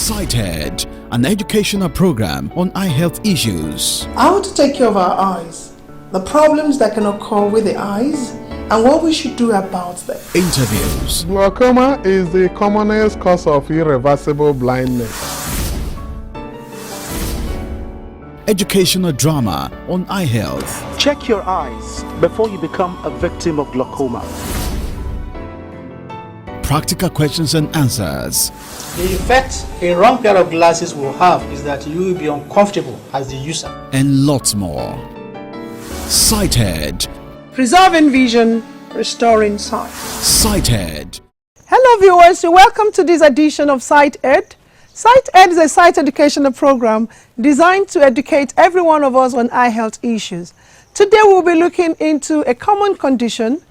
Sighted, an educational program on eye health issues. How to take care of our eyes, the problems that can occur with the eyes, and what we should do about them. Interviews. Glaucoma is the commonest cause of irreversible blindness. Educational drama on eye health. Check your eyes before you become a victim of glaucoma. Practical questions and answers. The effect a wrong pair of glasses will have is that you will be uncomfortable as the user. And lots more. Sighted. Preserving vision, restoring sight. Sighted. Hello viewers, welcome to this edition of Sighted. Sighted is a sight educational program designed to educate every one of us on eye health issues. Today we'll be looking into a common condition,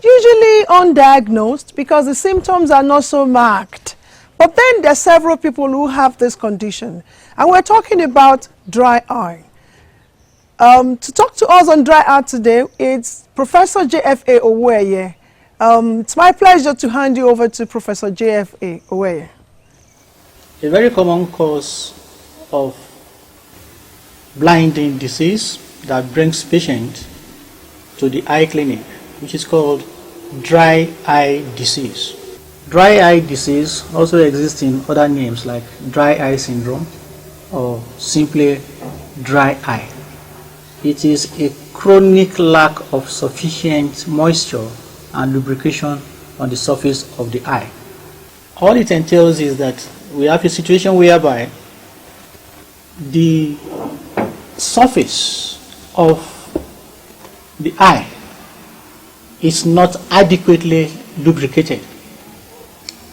usually undiagnosed because the symptoms are not so marked. But then there are several people who have this condition, and we're talking about dry eye. To talk to us on dry eye today, it's Professor J.F.A. Oweye. It's my pleasure to hand you over to Professor J.F.A. Oweye. A very common cause of blinding disease that brings patient to the eye clinic, which is called dry eye disease. Dry eye disease also exists in other names like dry eye syndrome or simply dry eye. It is a chronic lack of sufficient moisture and lubrication on the surface of the eye. All it entails is that we have a situation whereby the surface of the eye is not adequately lubricated.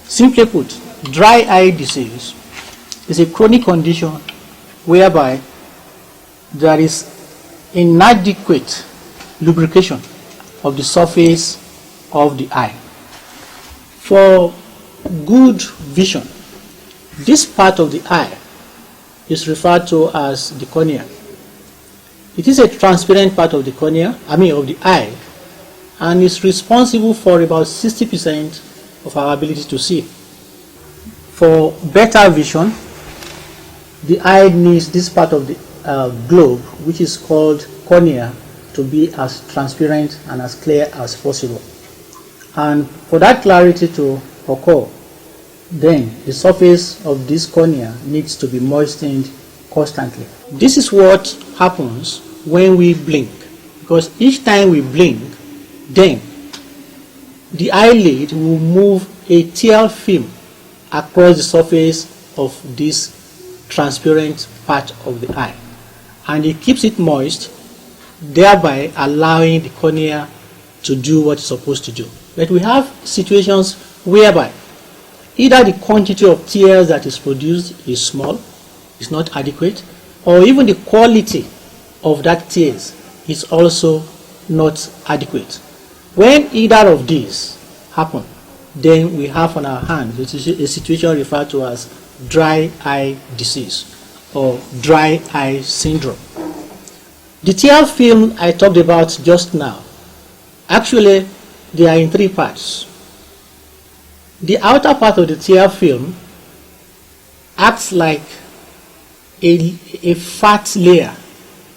Simply put, dry eye disease is a chronic condition whereby there is inadequate lubrication of the surface of the eye. For good vision, this part of the eye is referred to as the cornea. It is a transparent part of the cornea, of the eye, and is responsible for about 60% of our ability to see. For better vision, the eye needs this part of the globe, which is called cornea, to be as transparent and as clear as possible. And for that clarity to occur, then the surface of this cornea needs to be moistened constantly. This is what happens when we blink, because each time we blink, then the eyelid will move a tear film across the surface of this transparent part of the eye, and it keeps it moist, thereby allowing the cornea to do what it's supposed to do. But we have situations whereby either the quantity of tears that is produced is small, is not adequate, or even the quality of that tears is also not adequate. When either of these happen, then we have on our hands a situation referred to as dry eye disease or dry eye syndrome. The tear film I talked about just now, actually they are in three parts. The outer part of the tear film acts like a fat layer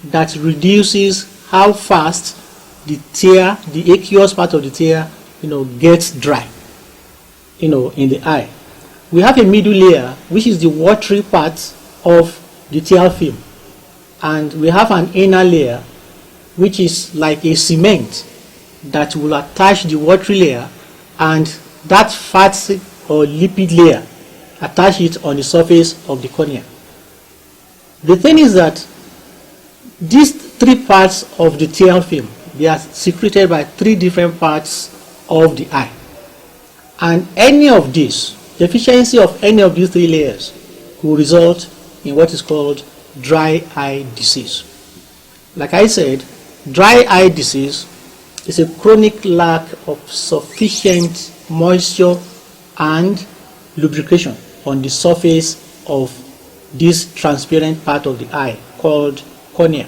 that reduces how fast the aqueous part of the tear, gets dry, in the eye. We have a middle layer, which is the watery part of the tear film, and we have an inner layer, which is like a cement that will attach the watery layer, and that fat or lipid layer attach it on the surface of the cornea. The thing is that these three parts of the tear film, they are secreted by three different parts of the eye, and any of these, deficiency of any of these three layers will result in what is called dry eye disease. Like I said, dry eye disease is a chronic lack of sufficient moisture and lubrication on the surface of this transparent part of the eye called cornea.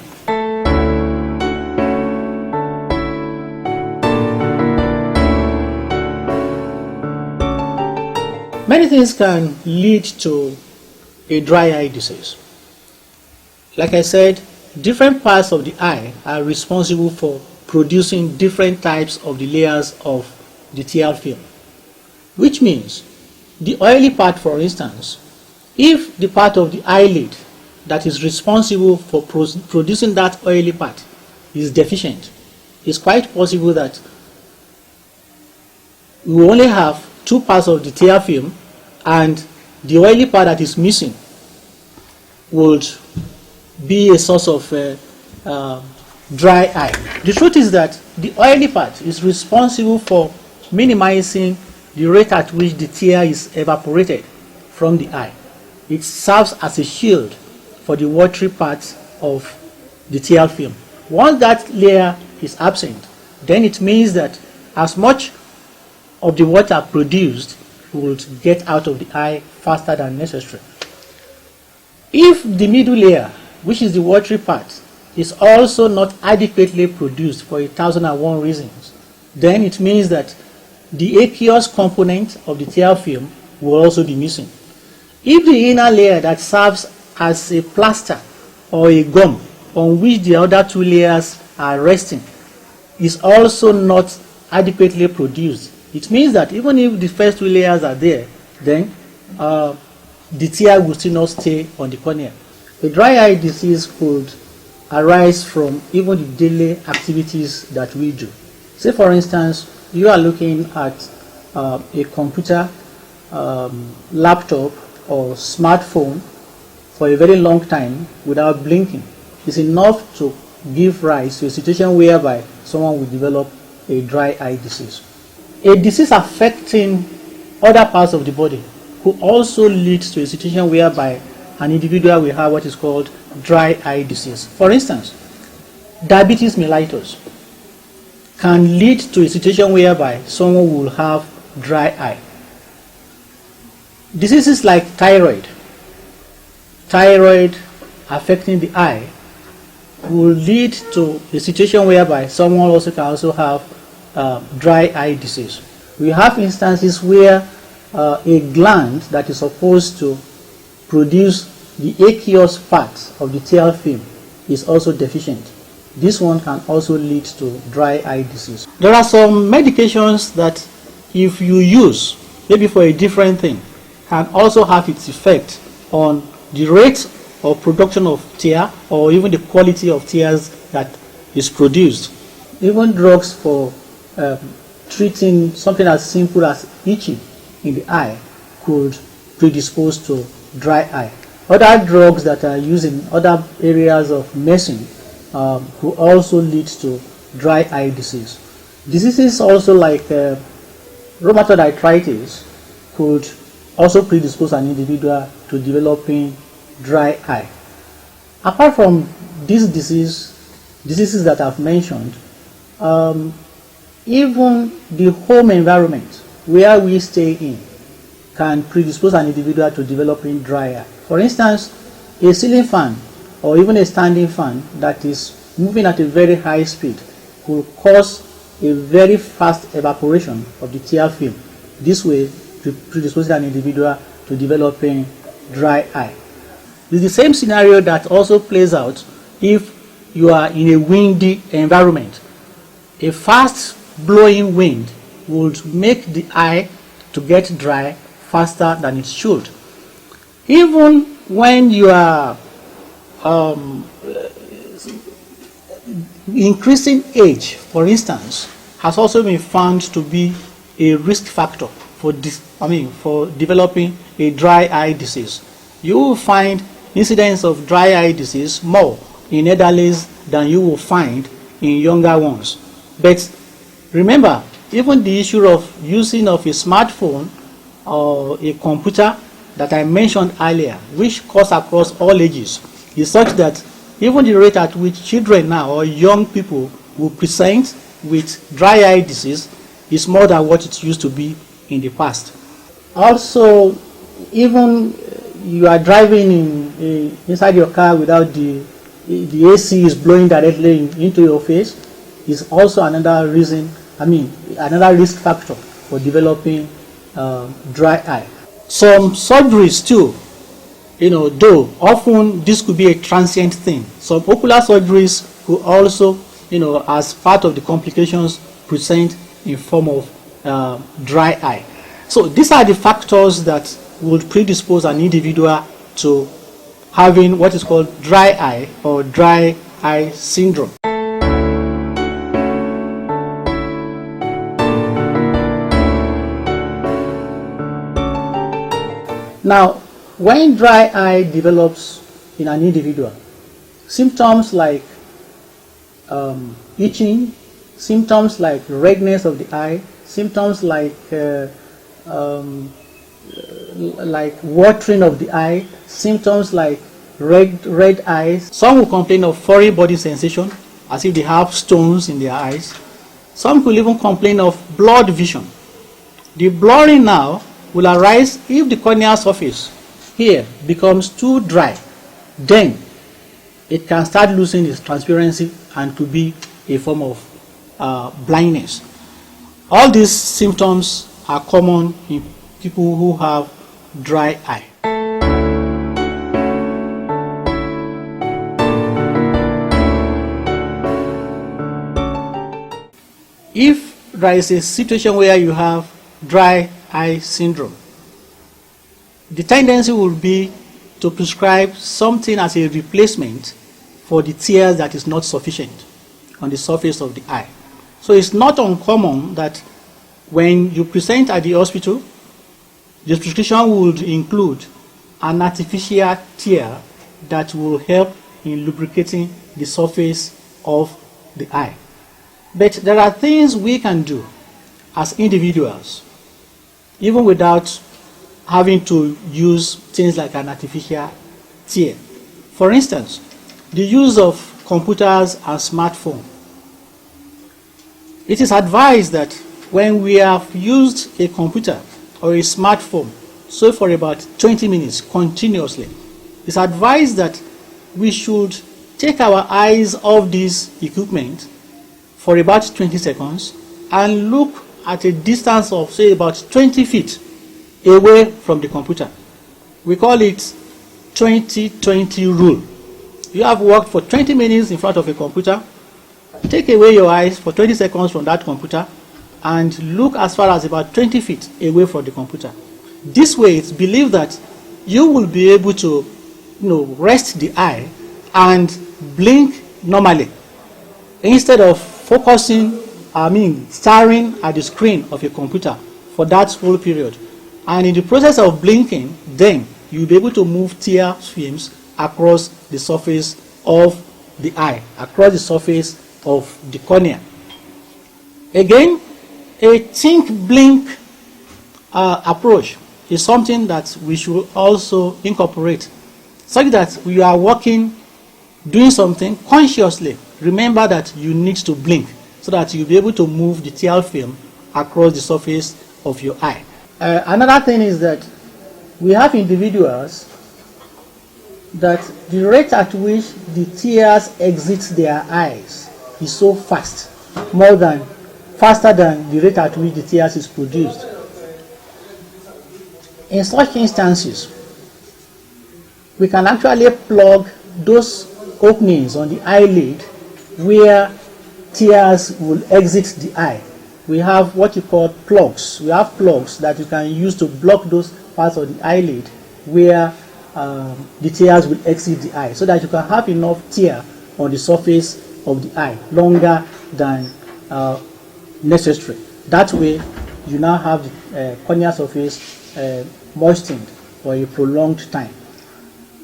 Many things can lead to a dry eye disease. Like I said, different parts of the eye are responsible for producing different types of the layers of the tear film, which means the oily part, for instance, if the part of the eyelid that is responsible for producing that oily part is deficient, it's quite possible that we only have two parts of the tear film, and the oily part that is missing would be a source of dry eye. The truth is that the oily part is responsible for minimizing the rate at which the tear is evaporated from the eye. It serves as a shield for the watery part of the tear film. Once that layer is absent, then it means that as much of the water produced will get out of the eye faster than necessary. If the middle layer, which is the watery part, is also not adequately produced for 1001 reasons, then it means that the aqueous component of the tear film will also be missing. If the inner layer that serves as a plaster or a gum on which the other two layers are resting is also not adequately produced, it means that even if the first two layers are there, then the tear will still not stay on the cornea. A dry eye disease could arise from even the daily activities that we do. Say for instance, you are looking at a computer, laptop or smartphone for a very long time without blinking. It's enough to give rise to a situation whereby someone will develop a dry eye disease. A disease affecting other parts of the body could also lead to a situation whereby an individual will have what is called dry eye disease. For instance, diabetes mellitus can lead to a situation whereby someone will have dry eye. Diseases like thyroid affecting the eye will lead to a situation whereby someone also can also have dry eye disease. We have instances where a gland that is supposed to produce the aqueous part of the tear film is also deficient. This one can also lead to dry eye disease. There are some medications that if you use, maybe for a different thing, can also have its effect on the rate of production of tear or even the quality of tears that is produced. Even drugs for treating something as simple as itching in the eye could predispose to dry eye. Other drugs that are used in other areas of medicine could also lead to dry eye disease. Diseases also like rheumatoid arthritis could also predispose an individual to developing dry eye. Apart from these diseases that I've mentioned, even the home environment where we stay in can predispose an individual to developing dry eye. For instance, a ceiling fan or even a standing fan that is moving at a very high speed will cause a very fast evaporation of the tear film. This way predisposes an individual to developing dry eye. It's the same scenario that also plays out if you are in a windy environment. A fast blowing wind would make the eye to get dry faster than it should. Even when you are increasing age, for instance, has also been found to be a risk factor for developing a dry eye disease. You will find incidence of dry eye disease more in elderlies than you will find in younger ones. But remember, even the issue of using of a smartphone or a computer that I mentioned earlier, which cuts across all ages, is such that even the rate at which children now or young people will present with dry eye disease is more than what it used to be in the past. Also, even you are driving inside your car without the AC is blowing directly into your face, is also another reason, another risk factor for developing dry eye. Some surgeries too though often this could be a transient thing. Some ocular surgeries could also, as part of the complications, present in form of dry eye. So these are the factors that would predispose an individual to having what is called dry eye or dry eye syndrome. Now, when dry eye develops in an individual, symptoms like itching, symptoms like redness of the eye, symptoms like watering of the eye, symptoms like red eyes. Some will complain of foreign body sensation, as if they have stones in their eyes. Some could even complain of blurred vision. The blurring now will arise if the corneal surface here becomes too dry. Then it can start losing its transparency and to be a form of blindness. All these symptoms are common in people who have dry eye. If there is a situation where you have dry eye syndrome, the tendency will be to prescribe something as a replacement for the tears that is not sufficient on the surface of the eye. So it's not uncommon that when you present at the hospital, the prescription would include an artificial tear that will help in lubricating the surface of the eye. But there are things we can do as individuals, even without having to use things like an artificial tear. For instance, the use of computers and smartphones. It is advised that when we have used a computer or a smartphone, so for about 20 minutes continuously, it's advised that we should take our eyes off this equipment for about 20 seconds and look at a distance of, say, about 20 feet away from the computer. We call it 20-20 rule. You have worked for 20 minutes in front of a computer, take away your eyes for 20 seconds from that computer and look as far as about 20 feet away from the computer. This way, it's believed that you will be able to rest the eye and blink normally instead of staring at the screen of a computer for that whole period. And in the process of blinking, then you'll be able to move tear films across the surface of the eye, across the surface of the cornea. Again, a think-blink approach is something that we should also incorporate, such that we are working, doing something consciously. Remember that you need to blink so that you'll be able to move the tear film across the surface of your eye. Another thing is that we have individuals that the rate at which the tears exit their eyes is so fast, faster than the rate at which the tears is produced. In such instances, we can actually plug those openings on the eyelid where tears will exit the eye. We have what you call plugs. We have plugs that you can use to block those parts of the eyelid where the tears will exit the eye, so that you can have enough tear on the surface of the eye longer than necessary. That way, you now have the corneal surface moistened for a prolonged time.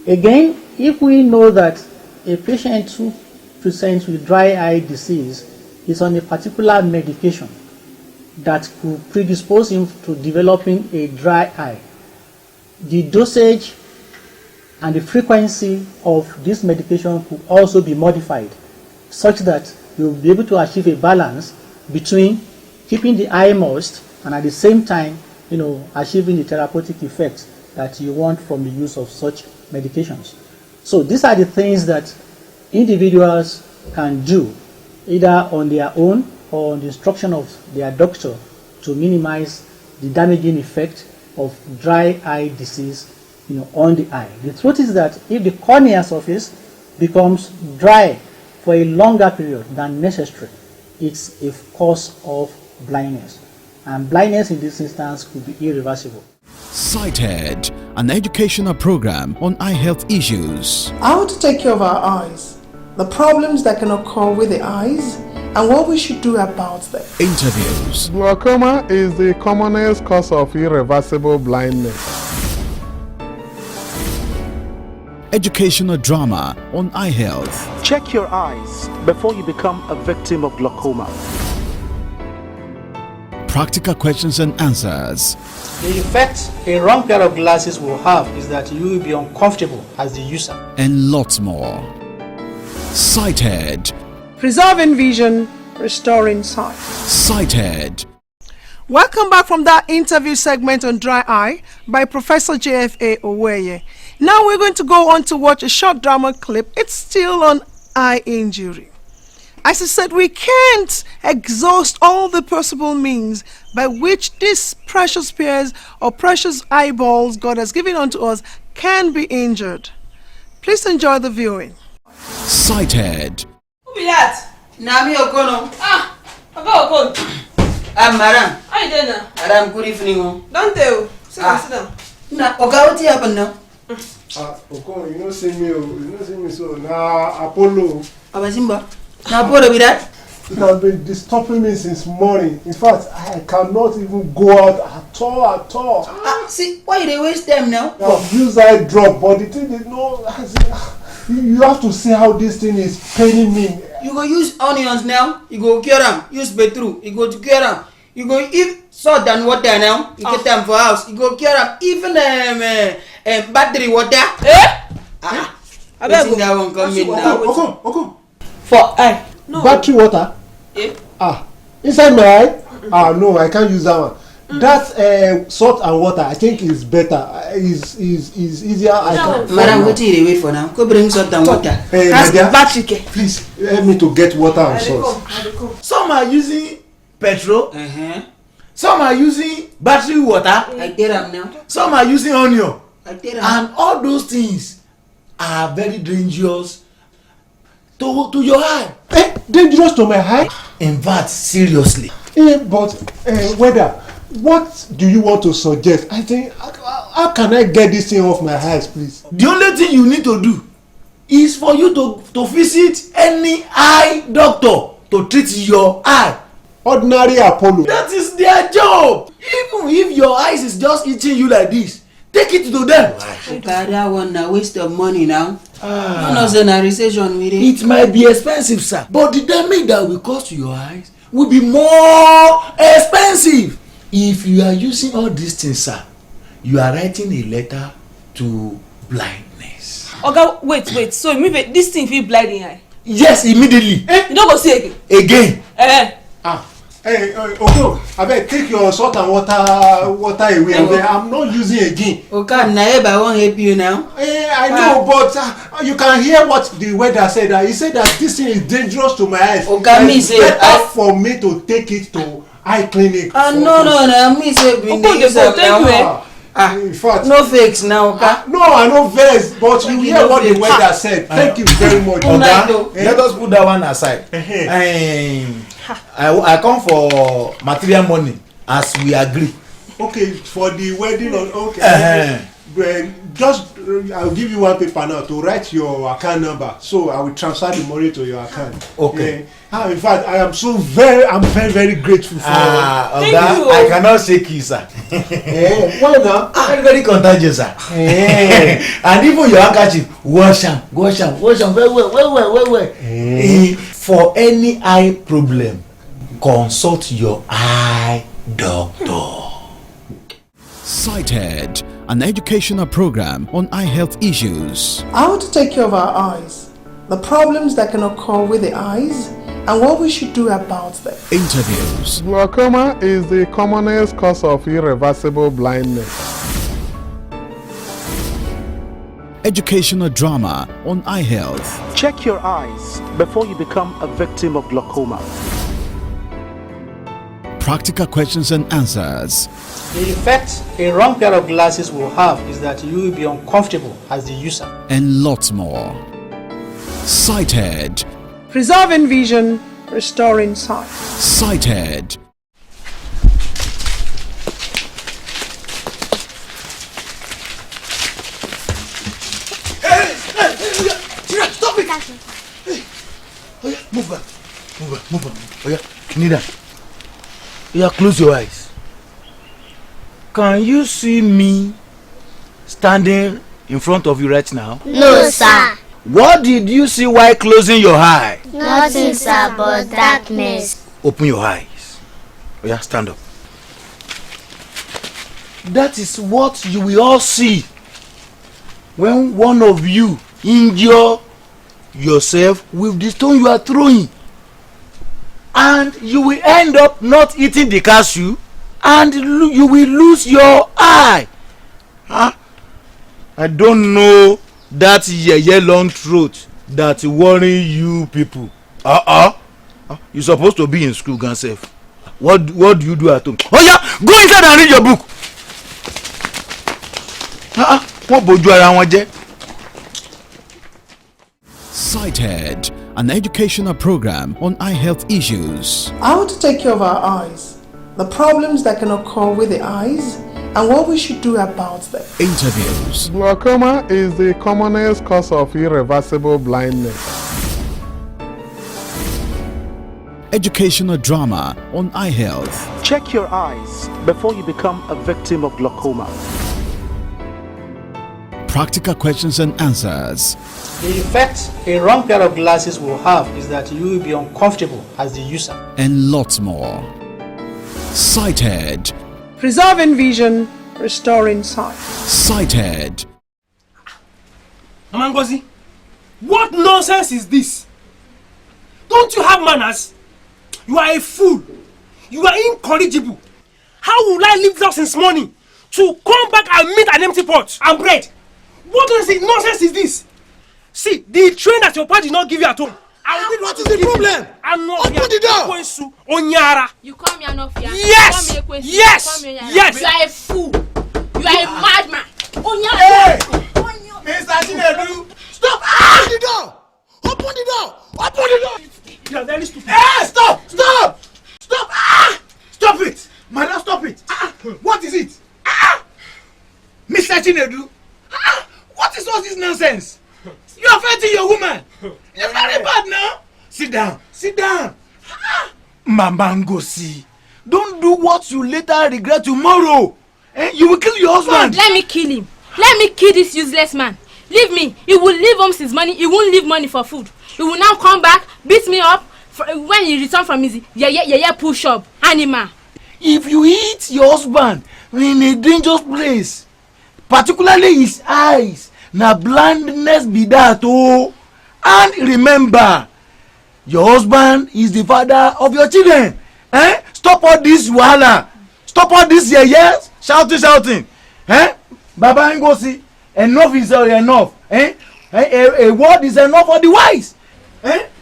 Again, if we know that a patient who presents with dry eye disease is on a particular medication that could predispose him to developing a dry eye, the dosage and the frequency of this medication could also be modified such that you'll be able to achieve a balance between keeping the eye moist and at the same time, achieving the therapeutic effects that you want from the use of such medications. So these are the things that individuals can do either on their own or on the instruction of their doctor to minimize the damaging effect of dry eye disease on the eye. The truth is that if the cornea surface becomes dry for a longer period than necessary, it's a cause of blindness. And blindness in this instance could be irreversible. Sighted, an educational program on eye health issues. How to take care of our eyes, the problems that can occur with the eyes, and what we should do about them. Interviews. Glaucoma is the commonest cause of irreversible blindness. Educational drama on eye health. Check your eyes before you become a victim of glaucoma. Practical questions and answers. The effect a wrong pair of glasses will have is that you will be uncomfortable as the user. And lots more. Sighted. Preserving vision, restoring sight. Sighted. Welcome back from that interview segment on dry eye by Professor J.F.A. Oweye. Now we're going to go on to watch a short drama clip. It's still on eye injury. As I said, we can't exhaust all the possible means by which these precious pairs or precious eyeballs God has given unto us can be injured. Please enjoy the viewing. Sighted. Who be that? Nami Okono. Ah, Papa Okon. Madam. How you doing now? Madam, good evening. Don't tell. Sit down, sit down. Now, Oga, what happened now? Okon, you don't see me, so now Apollo. Abazimba. Now, Apollo with that? It has been disturbing me since morning. In fact, I cannot even go out at all. See, why they waste them now? I've used eye drop, but the thing is, you have to see how this thing is paining me. You go use onions now, you go cure them. Use beetroot, you go to cure them. You go eat salt and water now, you get them for house. You go cure them. Even battery water. I better go. That one come in now. Okay. For eye. No. Battery water? Inside my eye? No, I can't use that one. That salt and water, I think is better. Is easier. Madam, what do you wait for now? Go bring salt and water. Hey, battery. please help me to get water and salt. Some are using petrol. Some are using battery water. I tell them now. Some are using onion. I tell them. And all those things are very dangerous to your eye. Dangerous to my eye? In fact, seriously. But whether, what do you want to suggest? I think, how can I get this thing off my eyes, please? The only thing you need to do is for you to visit any eye doctor to treat your eye. Ordinary Apollo. That is their job. Even if your eyes is just eating you like this, take it to them. Okay, that one now waste of money now. No, say na recession with it. It might be expensive, sir, but the damage that will cause to your eyes will be more expensive. If you are using all these things, sir, you are writing a letter to blindness. Oga, wait. So you mean this thing feel blind in eye? Yes, immediately. You don't go see Again. Hey, okay, I better take your salt and water away. I'm not using again. Okay, now I won't help you now. I know, but you can hear what the weather said. He said that this thing is dangerous to my eyes. Okay, me it's say better for me to take it to eye clinic. No, me say bring the yourself now. In fact, no fakes now, okay? No, I know vex, but you hear what the weather said. Thank you very much. Let us put that one aside. I come for material money as we agree. Okay, for the wedding okay. Just I'll give you one paper now to write your account number, so I will transfer the money to your account. Okay. In fact, I'm very, very grateful for I cannot shake you, sir. Why not? Very contagious, sir. And even your handkerchief, wash them very well. For any eye problem, consult your eye doctor. Sighted, an educational program on eye health issues. How to take care of our eyes, the problems that can occur with the eyes, and what we should do about them. Interviews. Glaucoma is the commonest cause of irreversible blindness. Educational drama on eye health. Check your eyes before you become a victim of glaucoma. Practical questions and answers. The effect a wrong pair of glasses will have is that you will be uncomfortable as the user. And lots more. Sighted. Preserving vision, restoring sight. Sighted. Stop it! Hey. Oh yeah, move back. Move back. Oh yeah, kneel down. Oh yeah, close your eyes. Can you see me standing in front of you right now? No, sir. What did you see while closing your eye? Nothing, sir, but darkness. Open your eyes. Oh yeah, stand up. That is what you will all see when one of you injure yourself with the stone you are throwing, and you will end up not eating the cashew, and you will lose your eye. I don't know that yeye long throat that worry you people. You supposed to be in school, gan sef. What do you do at home? Oh yeah, go inside and read your book. Wọ́n bójú ara wọn jẹ́. Sighted, an educational program on eye health issues. How to take care of our eyes, the problems that can occur with the eyes, and what we should do about them. Interviews. Glaucoma is the commonest cause of irreversible blindness. Educational drama on eye health. Check your eyes before you become a victim of glaucoma. Practical questions and answers. The effect a wrong pair of glasses will have is that you will be uncomfortable as the user. And lots more. Sighted. Preserving vision, restoring sight. Sighted. Mama Ngozi, what nonsense is this? Don't you have manners? You are a fool. You are incorrigible. How will I leave the house since morning to come back and meet an empty pot and bread? What nonsense is this? See, the train that your party did not give you at home. What is the problem? Open the door. Onyara. You come here, not here. Yes! Yes! Yes! You are a fool. You are a madman. Hey! Mr. Chinedu, stop! Open the door! Open the door! Open the door! You are very stupid. Hey, stop! Stop! Stop! Stop it! Madam, stop it! What is it? Mr. Chinedu, what is all this nonsense? You are fighting your woman. You're very bad now. Sit down. Sit down. Mama Ngozi, don't do what you later regret tomorrow. You will kill your husband. Let me kill him. Let me kill this useless man. Leave me. He will leave home his money. He won't leave money for food. He will now come back, beat me up when he return from his push up animal. If you hit your husband in a dangerous place, particularly his eyes, na blindness be that oh. And remember, your husband is the father of your children. Stop all this wahala. Stop all this yes, shouting. Baba Ngozi, enough is enough. A word is enough for the wise.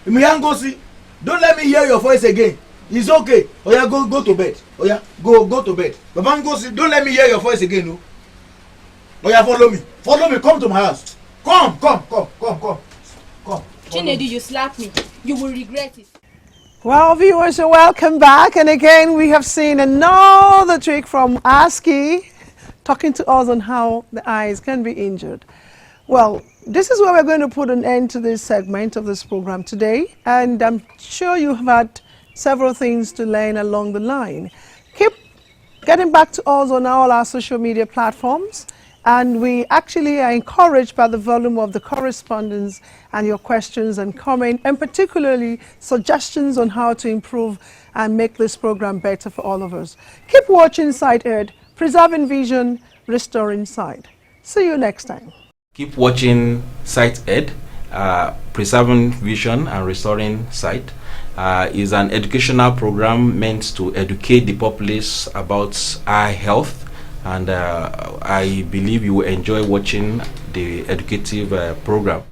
Mia Ngozi, don't let me hear your voice again. It's okay. Oya, go to bed. Oya, go to bed. Baba Ngozi, don't let me hear your voice again. No. Oya, follow me. Come to my house. Come. Chinedu, you slap me. You will regret it. Well, viewers, welcome back. And again, we have seen another trick from ASCII talking to us on how the eyes can be injured. Well, this is where we're going to put an end to this segment of this program today. And I'm sure you have had several things to learn along the line. Keep getting back to us on all our social media platforms. And we actually are encouraged by the volume of the correspondence and your questions and comments, and particularly suggestions on how to improve and make this program better for all of us. Keep watching SightEd, preserving vision, restoring sight. See you next time. Keep watching SightEd, preserving vision and restoring sight. Is an educational program meant to educate the populace about eye health. And I believe you will enjoy watching the educative program.